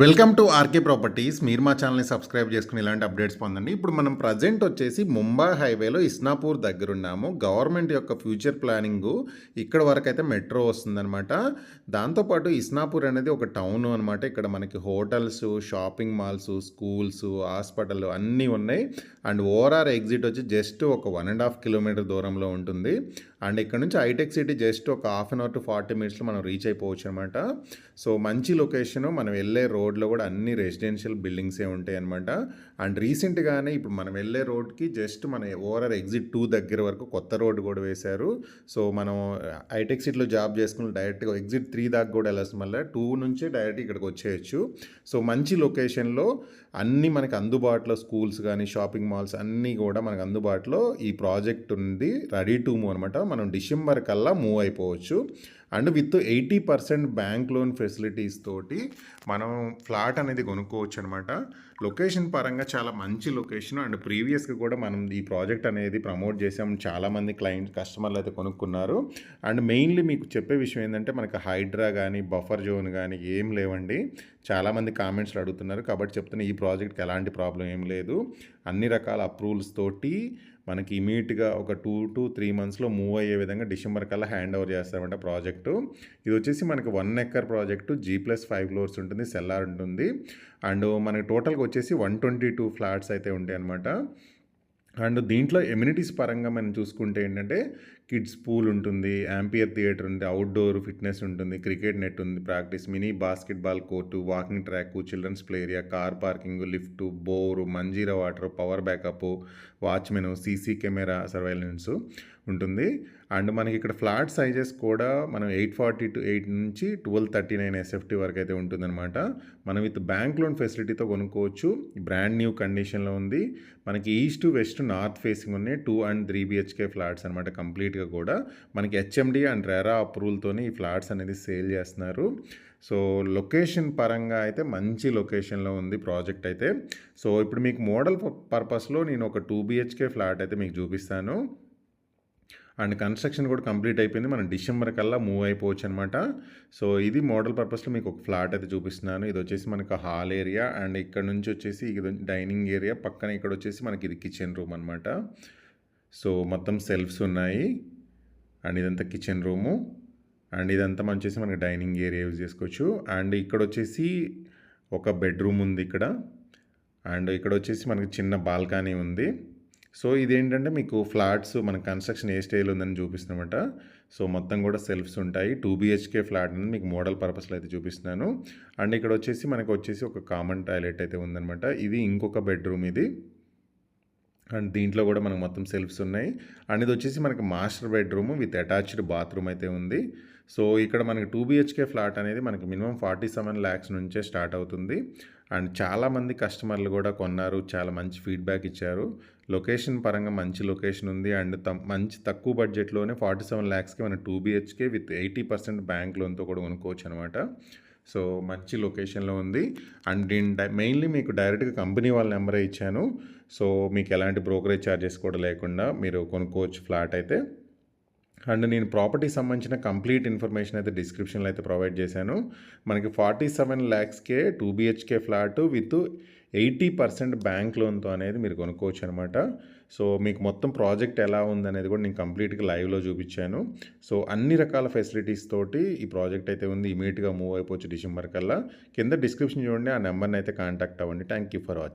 Welcome to RK properties. మీరు మా ఛానల్ని సబ్స్క్రైబ్ చేసుకుని ఇలాంటి అప్డేట్స్ పొందండి. ఇప్పుడు మనం ప్రజెంట్ వచ్చేసి ముంబై హైవేలో ఇస్నాపూర్ దగ్గర ఉన్నాము. గవర్నమెంట్ యొక్క ఫ్యూచర్ ప్లానింగు ఇక్కడ వరకు అయితే మెట్రో వస్తుందన్నమాట. దాంతోపాటు ఇస్నాపూర్ అనేది ఒక టౌన్ అనమాట. ఇక్కడ మనకి hotels, shopping malls, schools, hospital అన్నీ ఉన్నాయి. అండ్ ఓఆర్ఆర్ ఎగ్జిట్ వచ్చి జస్ట్ ఒక 1.5 కిలోమీటర్ దూరంలో ఉంటుంది. అండ్ ఇక్కడ నుంచి హైటెక్ సిటీ జస్ట్ ఒక హాఫ్ అన్ అవర్ టు 40 మినిట్స్లో మనం రీచ్ అయిపోవచ్చు అనమాట. సో మంచి లొకేషను. మనం వెళ్ళే రోడ్లో కూడా అన్ని రెసిడెన్షియల్ బిల్డింగ్సే ఉంటాయి అనమాట. అండ్ రీసెంట్గానే ఇప్పుడు మనం వెళ్ళే రోడ్కి జస్ట్ మన ఓఆర్ఆర్ ఎగ్జిట్ 2 దగ్గర వరకు కొత్త రోడ్డు కూడా వేశారు. సో మనం హైటెక్ సిటీలో జాబ్ చేసుకుని డైరెక్ట్గా ఎగ్జిట్ 3 దాకా కూడా వెళ్ళాల్సిన మళ్ళీ 2 నుంచే డైరెక్ట్ ఇక్కడికి వచ్చేయచ్చు. సో మంచి లొకేషన్లో అన్నీ మనకి అందుబాటులో స్కూల్స్ కానీ షాపింగ్ మాల్స్ అన్నీ కూడా మనకు అందుబాటులో ఈ ప్రాజెక్ట్ ఉంది. రెడీ టు మూవ్ అనమాట. మనం డిసెంబర్ కల్లా మూవ్ అయిపోవచ్చు. And with 80% bank loan facilities తోటి మనం ఫ్లాట్ అనేది కొనుక్కోవచ్చు అనమాట. లొకేషన్ పరంగా చాలా మంచి లొకేషన్. అండ్ ప్రీవియస్గా కూడా మనం ఈ ప్రాజెక్ట్ అనేది ప్రమోట్ చేసాం. చాలామంది కస్టమర్లు అయితే కొనుక్కున్నారు. అండ్ మెయిన్లీ మీకు చెప్పే విషయం ఏంటంటే మనకి హైడ్రా కానీ బఫర్ జోన్ కానీ ఏం లేవండి. చాలామంది కామెంట్స్లో అడుగుతున్నారు కాబట్టి చెప్తున్నా, ఈ ప్రాజెక్ట్కి ఎలాంటి ప్రాబ్లం ఏం లేదు. అన్ని రకాల అప్రూవల్స్ తోటి మనకి ఇమీడియట్గా ఒక 2 to 3 మంత్స్లో మూవ్ అయ్యే విధంగా డిసెంబర్ కల్లా హ్యాండ్ ఓవర్ చేస్తామంట ప్రాజెక్టు. ఇది వచ్చేసి మనకి 1 ఎకర్ ప్రాజెక్టు, G+5 ఫ్లోర్స్ ఉంటుంది, సెల్లార్ ఉంటుంది. అండ్ మనకి టోటల్గా వచ్చేసి 122 ఫ్లాట్స్ అయితే ఉంటాయి అనమాట. అండ్ దీంట్లో ఎమ్యూనిటీస్ పరంగా మనం చూసుకుంటే ఏంటంటే కిడ్స్ పూల్ ఉంటుంది, యాంపియర్ థియేటర్ ఉంది, అవుట్డోర్ ఫిట్నెస్ ఉంటుంది, క్రికెట్ నెట్ ఉంది, practice, mini basketball court, walking track, children's play area, car parking, lift, bore, Manjira water, power backup, watchmen, CC camera surveillance ఉంటుంది. అండ్ మనకి ఇక్కడ ఫ్లాట్ సైజెస్ కూడా మనం 848 నుంచి 1239 SFT వరకు అయితే ఉంటుందన్నమాట. మనం విత్ బ్యాంక్ లోన్ ఫెసిలిటీతో కొనుక్కోవచ్చు. బ్రాండ్ న్యూ కండిషన్లో ఉంది. మనకి ఈస్ట్ వెస్ట్ నార్త్ ఫేసింగ్ ఉన్నాయి. 2 and 3 BHK ఫ్లాట్స్ అనమాట. కంప్లీట్గా కూడా మనకి HMD అండ్ రెరా అప్రూవల్తోనే ఈ ఫ్లాట్స్ అనేది సేల్ చేస్తున్నారు. సో లొకేషన్ పరంగా అయితే మంచి లొకేషన్లో ఉంది ప్రాజెక్ట్ అయితే. సో ఇప్పుడు మీకు మోడల్ పర్పస్లో నేను ఒక 2 BHK ఫ్లాట్ అయితే మీకు చూపిస్తాను. అండ్ కన్స్ట్రక్షన్ కూడా కంప్లీట్ అయిపోయింది. మనం డిసెంబర్ కల్లా మూవ్ అయిపోవచ్చు అనమాట. సో ఇది మోడల్ పర్పస్లో మీకు ఒక ఫ్లాట్ అయితే చూపిస్తున్నాను. ఇది వచ్చేసి మనకు హాల్ ఏరియా. అండ్ ఇక్కడ నుంచి వచ్చేసి ఇది డైనింగ్ ఏరియా. పక్కన ఇక్కడ వచ్చేసి మనకి ఇది కిచెన్ రూమ్ అనమాట. సో మొత్తం సెల్ఫ్స్ ఉన్నాయి. అండ్ ఇదంతా కిచెన్ రూము. అండ్ ఇదంతా మనం వచ్చేసి మనకి డైనింగ్ ఏరియా యూజ్ చేసుకోవచ్చు. అండ్ ఇక్కడ వచ్చేసి ఒక బెడ్రూమ్ ఉంది ఇక్కడ. అండ్ ఇక్కడ వచ్చేసి మనకి చిన్న బాల్కనీ ఉంది. సో ఇదేంటంటే మీకు ఫ్లాట్స్ మన కన్స్ట్రక్షన్ ఏ స్టైల్ ఉందని చూపిస్తున్నమాట. సో మొత్తం కూడా సెల్ఫ్స్ ఉంటాయి. 2 BHK ఫ్లాట్ అని మీకు మోడల్ పర్పస్లో అయితే చూపిస్తున్నాను. అండ్ ఇక్కడ వచ్చేసి మనకు వచ్చేసి ఒక కామన్ టాయిలెట్ అయితే ఉందన్నమాట. ఇది ఇంకొక బెడ్రూమ్ ఇది. అండ్ దీంట్లో కూడా మనకు మొత్తం సెల్ఫ్స్ ఉన్నాయి. అండ్ ఇది వచ్చేసి మనకి master bedroom with attached bathroom అయితే ఉంది. సో ఇక్కడ మనకి 2 BHK ఫ్లాట్ అనేది మనకి మినిమం 47 lakhs నుంచే స్టార్ట్ అవుతుంది. అండ్ చాలామంది కస్టమర్లు కూడా కొన్నారు. చాలా మంచి ఫీడ్బ్యాక్ ఇచ్చారు. లొకేషన్ పరంగా మంచి లొకేషన్ ఉంది. అండ్ మంచి తక్కువ బడ్జెట్లోనే 47 lakhsకి మన 2 BHK విత్ 80% బ్యాంక్ లోన్తో కూడా కొనుక్కోవచ్చు అనమాట. సో మంచి లొకేషన్లో ఉంది. అండ్ దీని మెయిన్లీ మీకు డైరెక్ట్గా కంపెనీ వాళ్ళ నెంబరే ఇచ్చాను. సో మీకు ఎలాంటి బ్రోకరేజ్ ఛార్జెస్ కూడా లేకుండా మీరు కొనుక్కోవచ్చు ఫ్లాట్ అయితే. అండ్ నేను ప్రాపర్టీకి సంబంధించిన కంప్లీట్ ఇన్ఫర్మేషన్ అయితే డిస్క్రిప్షన్లో అయితే ప్రొవైడ్ చేశాను. మనకి 47 lakhsకే 2 BHK ఫ్లాట్ విత్ 80% బ్యాంక్ లోన్తో అనేది మీరు కొనుక్కోవచ్చు అనమాట. సో మీకు మొత్తం ప్రాజెక్ట్ ఎలా ఉందనేది కూడా నేను కంప్లీట్గా లైవ్లో చూపించాను. సో అన్ని రకాల ఫెసిలిటీస్ తోటి ఈ ప్రాజెక్ట్ అయితే ఉంది. ఇమీడియట్గా మూవ్ అయిపోవచ్చు డిసెంబర్ కల్లా. కింద డిస్క్రిప్షన్ చూడండి, ఆ నెంబర్ని అయితే కాంటాక్ట్ అవ్వండి. Thank you for watching.